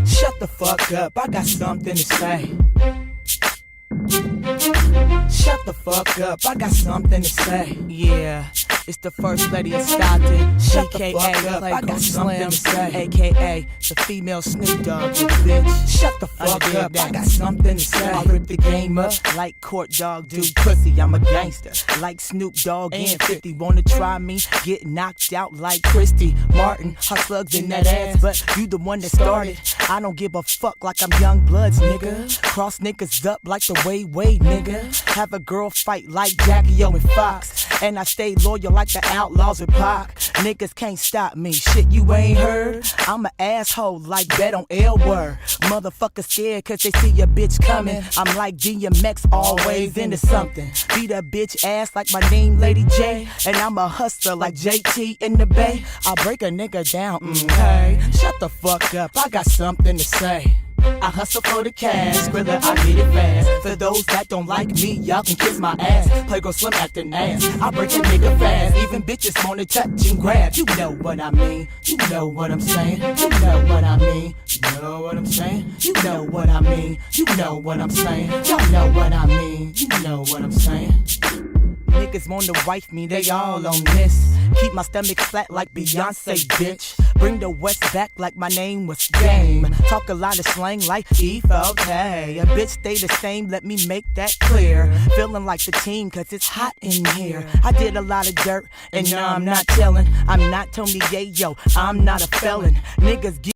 Shut the fuck up, I got something to say. Shut the fuck up, I got something to say. Yeah, it's the first lady of Stockton. Shut the fuck up, I got something to say. AKA the female Snoop Dogg, you bitch. Shut the fuck up, I got something to say. I rip the game up like Court Dog do pussy. I'm a gangster like Snoop Dogg and 50. Wanna try me? Get knocked out like Christy Martin. Hot slugs in that ass, but you the one that started. I don't give a fuck like I'm Young Bloods, nigga. Cross niggas up like the way, nigga. Have a girl fight like Jackie O and Fox. And I stay loyal like the Outlaws with Pac. Niggas can't stop me, shit you ain't heard. I'm an asshole like Bet on L Word. Motherfuckers scared cause they see a bitch coming. I'm like DMX, always into something. Beat a bitch ass like my name Lady J. And I'm a hustler like JT in the Bay. I break a nigga down, hey. Shut the fuck up, I got something to say. I hustle for the cash, Skrilla, I get it fast. For those that don't like me, y'all can kiss my ass. Playgirl Slim acting ass, I break a nigga fast. Even bitches wanna touch and grab. You know what I mean, you know what I'm saying. You know what I mean, you know what I'm saying. You know what I mean, you know what I'm saying. Y'all know what I mean, you know what I'm saying. Niggas wanna wife me, they all on this. Keep my stomach flat like Beyonce, bitch. Bring the West back like my name was Game. Talk a lot of slang like E-F-O-K. A bitch stay the same, let me make that clear. Feeling like the team cause it's hot in here. I did a lot of dirt and now I'm not telling. I'm not Tony Yayo, I'm not a felon. Niggas